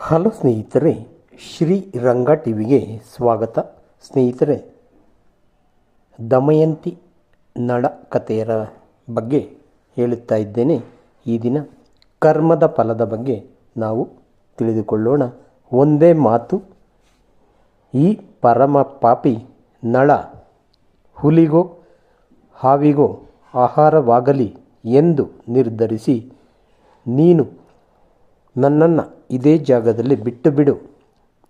Hello ಸ್ನೇಹಿತರೆ, ಶ್ರೀ ರಂಗ ಟಿವಿಗೆ ಸ್ವಾಗತ. ಸ್ನೇಹಿತರೆ, ದಮಯಂತಿ ನಳ ಕಥೆಯರ ಬಗ್ಗೆ ಹೇಳುತ್ತಾ ಇದ್ದೇನೆ. ಈ ದಿನ ಕರ್ಮದ ಫಲದ ಬಗ್ಗೆ ನಾವು ತಿಳಿದುಕೊಳ್ಳೋಣ. ಒಂದೇ ಮಾತು, ಈ ಪರಮ ಪಾಪಿ ನಳ ಹುಲಿಗೋ ಹಾವಿಗೋ ಆಹಾರವಾಗಲಿ ಎಂದು ನಿರ್ಧರಿಸಿ, ನೀನು ನನ್ನನ್ನು ಇದೇ ಜಾಗದಲ್ಲಿ ಬಿಟ್ಟು ಬಿಡು,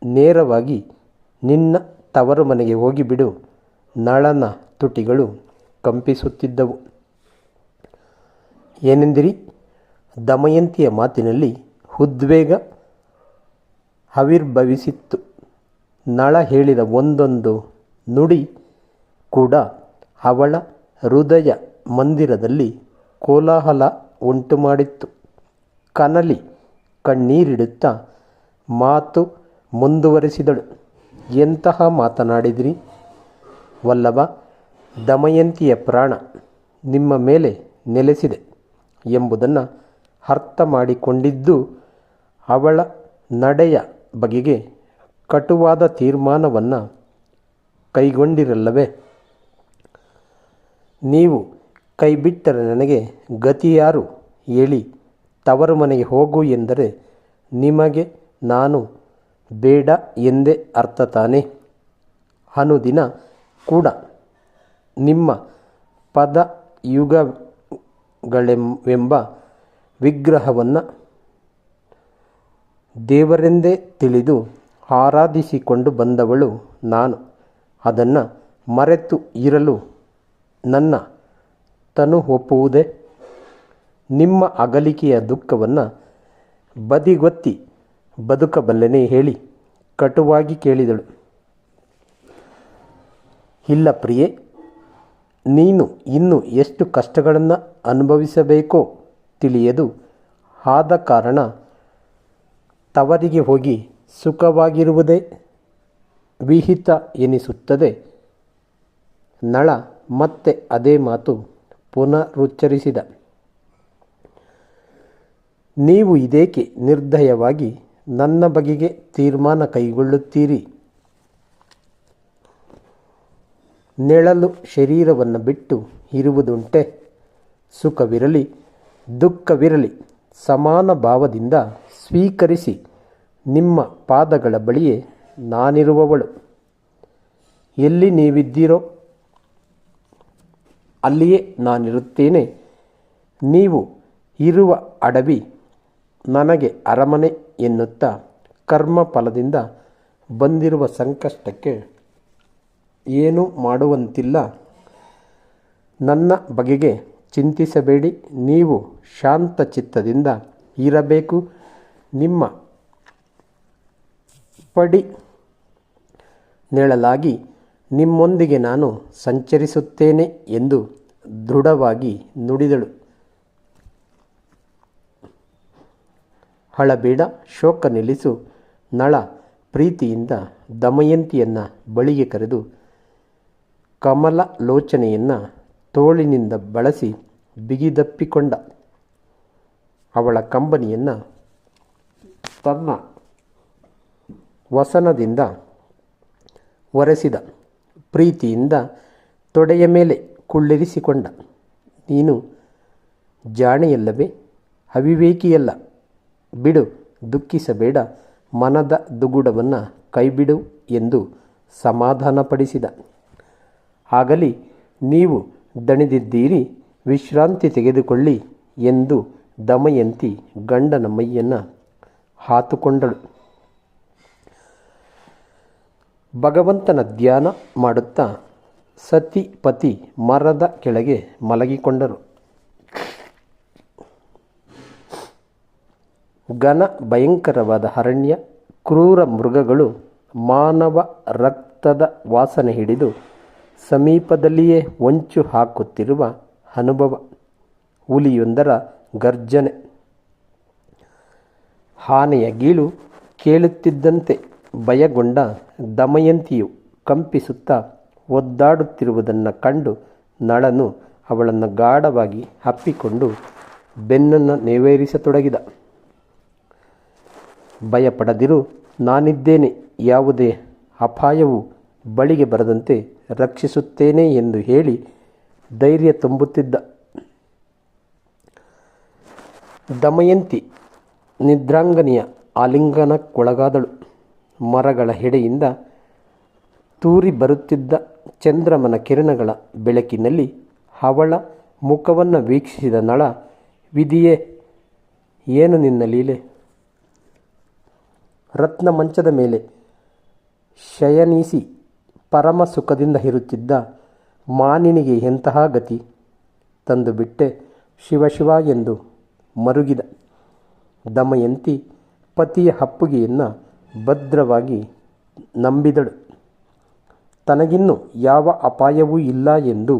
ನೇರವಾಗಿ ನಿನ್ನ ತವರು ಮನೆಗೆ ಹೋಗಿಬಿಡು. ನಳನ ತುಟಿಗಳು ಕಂಪಿಸುತ್ತಿದ್ದವು. ಏನೆಂದಿರಿ? ದಮಯಂತಿಯ ಮಾತಿನಲ್ಲಿ ಉದ್ವೇಗ ಆವಿರ್ಭವಿಸಿತ್ತು. ನಳ ಹೇಳಿದ ಒಂದೊಂದು ನುಡಿ ಕೂಡ ಅವಳ ಹೃದಯ ಮಂದಿರದಲ್ಲಿ ಕೋಲಾಹಲ ಉಂಟು ಮಾಡಿತ್ತು. ಕನಲಿ ಕಣ್ಣೀರಿಡುತ್ತಾ ಮಾತು ಮುಂದುವರೆಸಿದಳು. ಎಂತಹ ಮಾತನಾಡಿದ್ರಿ ವಲ್ಲಭ? ದಮಯಂತಿಯ ಪ್ರಾಣ ನಿಮ್ಮ ಮೇಲೆ ನೆಲೆಸಿದೆ ಎಂಬುದನ್ನು ಅರ್ಥ ಮಾಡಿಕೊಂಡಿದ್ದು ಅವಳ ನಡೆಯ ಬಗೆಗೆ ಕಟುವಾದ ತೀರ್ಮಾನವನ್ನು ಕೈಗೊಂಡಿರಲ್ಲವೇ? ನೀವು ಕೈಬಿಟ್ಟರೆ ನನಗೆ ಗತಿಯಾರು ಹೇಳಿ? ತವರು ಮನೆಗೆ ಹೋಗು ಎಂದರೆ ನಿಮಗೆ ನಾನು ಬೇಡ ಎಂದೇ ಅರ್ಥ ತಾನೆ? ಅನುದಿನ ಕೂಡ ನಿಮ್ಮ ಪದಯುಗಗಳೆಂಬ ವಿಗ್ರಹವನ್ನು ದೇವರೆಂದೇ ತಿಳಿದು ಆರಾಧಿಸಿಕೊಂಡು ಬಂದವಳು ನಾನು. ಅದನ್ನು ಮರೆತು ಇರಲು ನನ್ನ ತನು ಒಪ್ಪುವುದೇ? ನಿಮ್ಮ ಅಗಲಿಕೆಯ ದುಃಖವನ್ನು ಬದಿಗೊತ್ತಿ ಬದುಕಬಲ್ಲೆನೇ ಹೇಳಿ? ಕಟುವಾಗಿ ಕೇಳಿದಳು. ಇಲ್ಲ ಪ್ರಿಯೆ, ನೀನು ಇನ್ನು ಎಷ್ಟು ಕಷ್ಟಗಳನ್ನು ಅನುಭವಿಸಬೇಕೋ ತಿಳಿಯದು. ಆದ ಕಾರಣ ತವರಿಗೆ ಹೋಗಿ ಸುಖವಾಗಿರುವುದೇ ವಿಹಿತ ಎನಿಸುತ್ತದೆ. ನಳ ಮತ್ತೆ ಅದೇ ಮಾತು ಪುನರುಚ್ಚರಿಸಿದ. ನೀವು ಇದೇಕೆ ನಿರ್ದಯವಾಗಿ ನನ್ನ ಬಗೆಗೆ ತೀರ್ಮಾನ ಕೈಗೊಳ್ಳುತ್ತೀರಿ? ನೆಳಲು ಶರೀರವನ್ನು ಬಿಟ್ಟು ಇರುವುದುಂಟೆ? ಸುಖವಿರಲಿ ದುಃಖವಿರಲಿ ಸಮಾನ ಭಾವದಿಂದ ಸ್ವೀಕರಿಸಿ ನಿಮ್ಮ ಪಾದಗಳ ಬಳಿಯೇ ನಾನಿರುವವಳು. ಎಲ್ಲಿ ನೀವಿದ್ದೀರೋ ಅಲ್ಲಿಯೇ ನಾನಿರುತ್ತೇನೆ. ನೀವು ಇರುವ ಅಡವಿ ನನಗೆ ಅರಮನೆ ಎನ್ನುತ್ತಾ ಕರ್ಮ ಫಲದಿಂದ ಬಂದಿರುವ ಸಂಕಷ್ಟಕ್ಕೆ ಏನೂ ಮಾಡುವಂತಿಲ್ಲ. ನನ್ನ ಬಗೆಗೆ ಚಿಂತಿಸಬೇಡಿ. ನೀವು ಶಾಂತ ಚಿತ್ತದಿಂದ ಇರಬೇಕು. ನಿಮ್ಮ ಪಡಿ ನೆಳಲಾಗಿ ನಿಮ್ಮೊಂದಿಗೆ ನಾನು ಸಂಚರಿಸುತ್ತೇನೆ ಎಂದು ದೃಢವಾಗಿ ನುಡಿದಳು. ಅಳಬೇಡ, ಶೋಕ ನಿಲ್ಲಿಸು. ನಳ ಪ್ರೀತಿಯಿಂದ ದಮಯಂತಿಯನ್ನು ಬಳಿಗೆ ಕರೆದು ಕಮಲ ಲೋಚನೆಯನ್ನು ತೋಳಿನಿಂದ ಬಳಸಿ ಬಿಗಿದಪ್ಪಿಕೊಂಡ. ಅವಳ ಕಂಬನಿಯನ್ನು ತನ್ನ ವಸನದಿಂದ ಒರೆಸಿದ. ಪ್ರೀತಿಯಿಂದ ತೊಡೆಯ ಮೇಲೆ ಕುಳ್ಳಿರಿಸಿಕೊಂಡ. ನೀನು ಜಾಣೆಯಲ್ಲವೇ? ಅವಿವೇಕಿಯಲ್ಲ. ಬಿಡು, ದುಃಖಿಸಬೇಡ. ಮನದ ದುಗುಡವನ್ನು ಕೈಬಿಡು ಎಂದು ಸಮಾಧಾನಪಡಿಸಿದ. ಆಗಲಿ, ನೀವು ದಣಿದಿದ್ದೀರಿ, ವಿಶ್ರಾಂತಿ ತೆಗೆದುಕೊಳ್ಳಿ ಎಂದು ದಮಯಂತಿ ಗಂಡನ ಮೈಯನ್ನು ಹಾತುಕೊಂಡಳು. ಭಗವಂತನ ಧ್ಯಾನ ಮಾಡುತ್ತಾ ಸತಿ ಪತಿ ಮರದ ಕೆಳಗೆ ಮಲಗಿಕೊಂಡರು. ಘನ ಭಯಂಕರವಾದ ಅರಣ್ಯ, ಕ್ರೂರ ಮೃಗಗಳು, ಮಾನವ ರಕ್ತದ ವಾಸನೆ ಹಿಡಿದು ಸಮೀಪದಲ್ಲಿಯೇ ಹೊಂಚು ಹಾಕುತ್ತಿರುವ ಅನುಭವ. ಹುಲಿಯೊಂದರ ಗರ್ಜನೆ, ಆನೆಯ ಗೀಳು ಕೇಳುತ್ತಿದ್ದಂತೆ ಭಯಗೊಂಡ ದಮಯಂತಿಯು ಕಂಪಿಸುತ್ತಾ ಒದ್ದಾಡುತ್ತಿರುವುದನ್ನು ಕಂಡು ನಳನು ಅವಳನ್ನು ಗಾಢವಾಗಿ ಅಪ್ಪಿಕೊಂಡು ಬೆನ್ನನ್ನು ನೇವೇರಿಸತೊಡಗಿದ. ಭಯಪಡದಿರು, ನಾನಿದ್ದೇನೆ, ಯಾವುದೇ ಅಪಾಯವು ಬಳಿಗೆ ಬರದಂತೆ ರಕ್ಷಿಸುತ್ತೇನೆ ಎಂದು ಹೇಳಿ ಧೈರ್ಯ ತುಂಬುತ್ತಿದ್ದ. ದಮಯಂತಿ ನಿದ್ರಾಂಗನೆಯ ಆಲಿಂಗನಕ್ಕೊಳಗಾದಳು. ಮರಗಳ ಹೆಡೆಯಿಂದ ತೂರಿ ಬರುತ್ತಿದ್ದ ಚಂದ್ರಮನ ಕಿರಣಗಳ ಬೆಳಕಿನಲ್ಲಿ ಅವಳ ಮುಖವನ್ನು ವೀಕ್ಷಿಸಿದ ನಳ, ವಿಧಿಯೇ, ಏನು ನಿನ್ನ ಲೀಲೆ? ರತ್ನ ಮಂಚದ ಮೇಲೆ ಶಯನಿಸಿ ಪರಮ ಸುಖದಿಂದ ಇರುತ್ತಿದ್ದ ಮಾನಿನಿಗೆ ಎಂತಹ ಗತಿ ತಂದು ಬಿಟ್ಟೆ ಶಿವ ಶಿವ ಎಂದು ಮರುಗಿದ. ದಮಯಂತಿ ಪತಿಯ ಅಪ್ಪುಗೆಯನ್ನು ಭದ್ರವಾಗಿ ನಂಬಿದಳು. ತನಗಿನ್ನು ಯಾವ ಅಪಾಯವೂ ಇಲ್ಲ ಎಂದು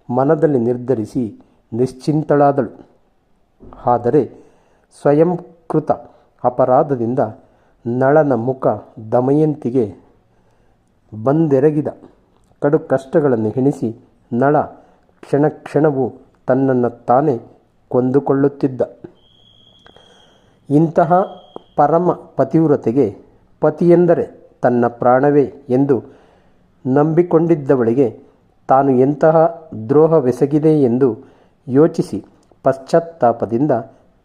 ಮನದಲ್ಲಿ ನಿರ್ಧರಿಸಿ ನಿಶ್ಚಿಂತಳಾದಳು. ಆದರೆ ಸ್ವಯಂಕೃತ ಅಪರಾಧದಿಂದ ನಳನ ಮುಖ ದಮಯಂತಿಗೆ ಬಂದೆರಗಿದ ಕಡು ಕಷ್ಟಗಳನ್ನು ಎಣಿಸಿ ನಳ ಕ್ಷಣ ಕ್ಷಣವೂ ತನ್ನನ್ನು ತಾನೇ ಕೊಂದುಕೊಳ್ಳುತ್ತಿದ್ದ. ಇಂತಹ ಪರಮ ಪತಿವ್ರತೆಗೆ ಪತಿಯೆಂದರೆ ತನ್ನ ಪ್ರಾಣವೇ ಎಂದು ನಂಬಿಕೊಂಡಿದ್ದವಳಿಗೆ ತಾನು ಎಂತಹ ದ್ರೋಹವೆಸಗಿದೆ ಎಂದು ಯೋಚಿಸಿ ಪಶ್ಚಾತ್ತಾಪದಿಂದ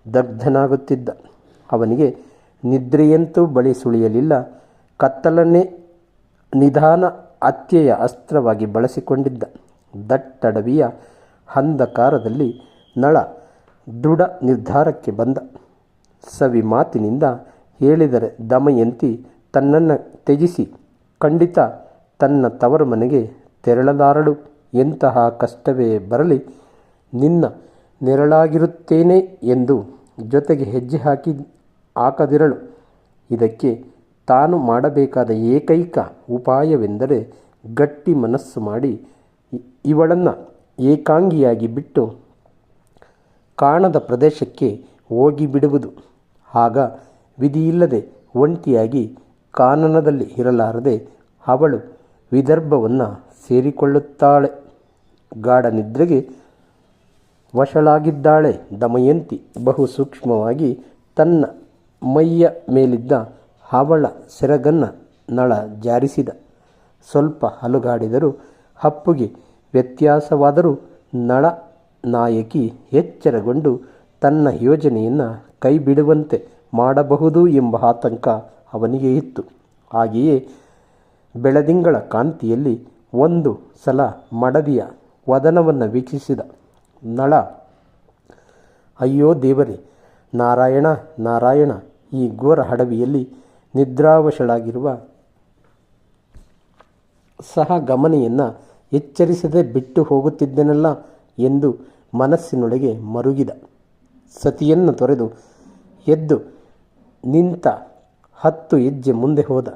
ದಗ್ಧನಾಗುತ್ತಿದ್ದ. ಅವನಿಗೆ ನಿದ್ರೆಯಂತೂ ಬಳಿ ಸುಳಿಯಲಿಲ್ಲ. ಕತ್ತಲನ್ನೇ ನಿಧಾನ ಹತ್ಯೆಯ ಅಸ್ತ್ರವಾಗಿ ಬಳಸಿಕೊಂಡಿದ್ದ. ದಟ್ಟಡವಿಯ ಅಂಧಕಾರದಲ್ಲಿ ನಳ ದೃಢ ನಿರ್ಧಾರಕ್ಕೆ ಬಂದ. ಸವಿ ಮಾತಿನಿಂದ ಹೇಳಿದರೆ ದಮಯಂತಿ ತನ್ನನ್ನು ತ್ಯಜಿಸಿ ಖಂಡಿತ ತನ್ನ ತವರು ಮನೆಗೆ ತೆರಳಲಾರಳು. ಎಂತಹ ಕಷ್ಟವೇ ಬರಲಿ ನಿನ್ನ ನೆರಳಾಗಿರುತ್ತೇನೆ ಎಂದು ಜೊತೆಗೆ ಹೆಜ್ಜೆ ಹಾಕದಿರಳು. ಇದಕ್ಕೆ ತಾನು ಮಾಡಬೇಕಾದ ಏಕೈಕ ಉಪಾಯವೆಂದರೆ ಗಟ್ಟಿ ಮನಸ್ಸು ಮಾಡಿ ಇವಳನ್ನು ಏಕಾಂಗಿಯಾಗಿ ಬಿಟ್ಟು ಕಾಣದ ಪ್ರದೇಶಕ್ಕೆ ಹೋಗಿಬಿಡುವುದು. ಆಗ ವಿಧಿಯಿಲ್ಲದೆ ಒಂಟಿಯಾಗಿ ಕಾನನದಲ್ಲಿ ಇರಲಾರದೆ ಅವಳು ವಿದರ್ಭವನ್ನು ಸೇರಿಕೊಳ್ಳುತ್ತಾಳೆ. ಗಾಢ ನಿದ್ರೆಗೆ ವಶಳಾಗಿದ್ದಾಳೆ ದಮಯಂತಿ. ಬಹು ಸೂಕ್ಷ್ಮವಾಗಿ ತನ್ನ ಮೈಯ ಮೇಲಿದ್ದ ಅವಳ ಸೆರಗನ್ನು ನಳ ಜಾರಿಸಿದ. ಸ್ವಲ್ಪ ಅಲುಗಾಡಿದರೂ ಅಪ್ಪುಗೆ ವ್ಯತ್ಯಾಸವಾದರೂ ನಳ ನಾಯಕಿ ಎಚ್ಚರಗೊಂಡು ತನ್ನ ಯೋಜನೆಯನ್ನು ಕೈಬಿಡುವಂತೆ ಮಾಡಬಹುದು ಎಂಬ ಆತಂಕ ಅವನಿಗೆ ಇತ್ತು. ಹಾಗೆಯೇ ಬೆಳದಿಂಗಳ ಕಾಂತಿಯಲ್ಲಿ ಒಂದು ಸಲ ಮಡದಿಯ ವದನವನ್ನು ವೀಕ್ಷಿಸಿದ ನಳ, ಅಯ್ಯೋ ದೇವರೇ, ನಾರಾಯಣ ನಾರಾಯಣ, ಈ ಘೋರ ಅಡವಿಯಲ್ಲಿ ನಿದ್ರಾವಶಳಾಗಿರುವ ಸಹಗಮನಿಯನ್ನು ಎಚ್ಚರಿಸದೆ ಬಿಟ್ಟು ಹೋಗುತ್ತಿದ್ದೆನಲ್ಲ ಎಂದು ಮನಸ್ಸಿನೊಳಗೆ ಮರುಗಿದ. ಸತಿಯನ್ನು ತೊರೆದು ಎದ್ದು ನಿಂತ 10 ಹೆಜ್ಜೆ ಮುಂದೆ ಹೋದ.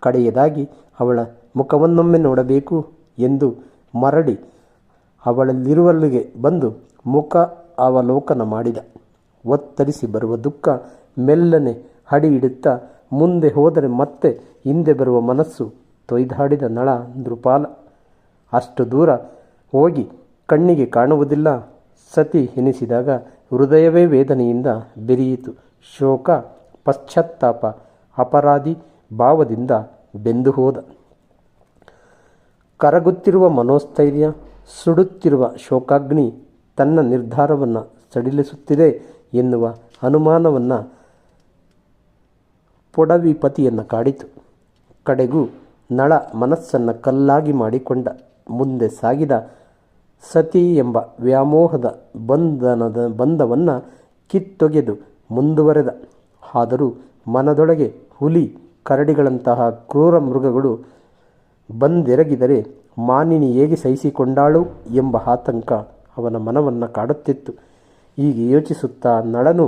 ಕಡೆಯದಾಗಿ ಅವಳ ಮುಖವನ್ನೊಮ್ಮೆ ನೋಡಬೇಕು ಎಂದು ಮರಳಿ ಅವಳಲ್ಲಿರುವಲ್ಲಿಗೆ ಬಂದು ಮುಖ ಅವಲೋಕನ ಮಾಡಿದ. ಒತ್ತರಿಸಿ ಬರುವ ದುಃಖ ಮೆಲ್ಲನೆ ಅಡಿ ಇಡುತ್ತಾ ಮುಂದೆ ಹೋದರೆ ಮತ್ತೆ ಹಿಂದೆ ಬರುವ ಮನಸ್ಸು ತೊಯ್ದಾಡಿದ ನಳ ನೃಪಾಲ. ಅಷ್ಟು ದೂರ ಹೋಗಿ ಕಣ್ಣಿಗೆ ಕಾಣುವುದಿಲ್ಲ. ಸತಿ ಎನಿಸಿದಾಗ ಹೃದಯವೇ ವೇದನೆಯಿಂದ ಬೆರೆಯಿತು. ಶೋಕ, ಪಶ್ಚಾತ್ತಾಪ, ಅಪರಾಧಿ ಭಾವದಿಂದ ಬೆಂದು ಹೋದ. ಕರಗುತ್ತಿರುವ ಮನೋಸ್ಥೈರ್ಯ, ಸುಡುತ್ತಿರುವ ಶೋಕಾಗ್ನಿ ತನ್ನ ನಿರ್ಧಾರವನ್ನು ಸಡಿಲಿಸುತ್ತಿದೆ ಎನ್ನುವ ಅನುಮಾನವನ್ನು ಪೊಡವಿಪತಿಯನ್ನು ಕಾಡಿತು. ಕಡೆಗೂ ನಳ ಮನಸ್ಸನ್ನು ಕಲ್ಲಾಗಿ ಮಾಡಿಕೊಂಡ. ಮುಂದೆ ಸಾಗಿದ ಸತಿ ಎಂಬ ವ್ಯಾಮೋಹದ ಬಂಧವನ್ನು ಕಿತ್ತೊಗೆದು ಮುಂದುವರೆದ. ಆದರೂ ಮನದೊಳಗೆ ಹುಲಿ ಕರಡಿಗಳಂತಹ ಕ್ರೂರ ಮೃಗಗಳು ಬಂದೆರಗಿದರೆ ಮಾನಿನಿ ಹೇಗೆ ಸಹಿಸಿಕೊಂಡಾಳು ಎಂಬ ಆತಂಕ ಅವನ ಮನವನ್ನು ಕಾಡುತ್ತಿತ್ತು. ಹೀಗೆ ಯೋಚಿಸುತ್ತಾ ನಳನು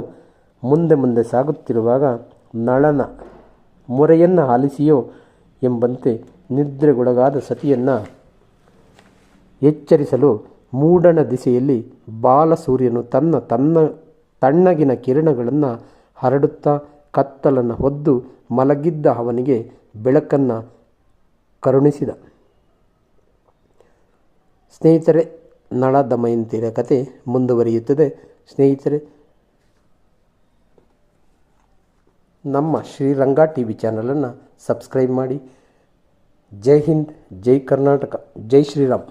ಮುಂದೆ ಮುಂದೆ ಸಾಗುತ್ತಿರುವಾಗ ನಳನ ಮೊರೆಯನ್ನು ಆಲಿಸಿಯೋ ಎಂಬಂತೆ ನಿದ್ರೆಗೊಳಗಾದ ಸತಿಯನ್ನು ಎಚ್ಚರಿಸಲು ಮೂಡಣ ದಿಸೆಯಲ್ಲಿ ಬಾಲಸೂರ್ಯನು ತನ್ನ ತಣ್ಣಗಿನ ಕಿರಣಗಳನ್ನು ಹರಡುತ್ತಾ ಕತ್ತಲನ್ನು ಹೊದ್ದು ಮಲಗಿದ್ದ ಅವನಿಗೆ ಬೆಳಕನ್ನು ಕರುಣಿಸಿದ. ಸ್ನೇಹಿತರೆ, ನಳ ದಮಯಂತಿಯರ ಕತೆ ಮುಂದುವರಿಯುತ್ತದೆ. ಸ್ನೇಹಿತರೆ, ನಮ್ಮ ಶ್ರೀರಂಗ ಟಿ ವಿ ಚಾನಲನ್ನು ಸಬ್ಸ್ಕ್ರೈಬ್ ಮಾಡಿ. ಜೈ ಹಿಂದ್, ಜೈ ಕರ್ನಾಟಕ, ಜೈ ಶ್ರೀರಾಮ್.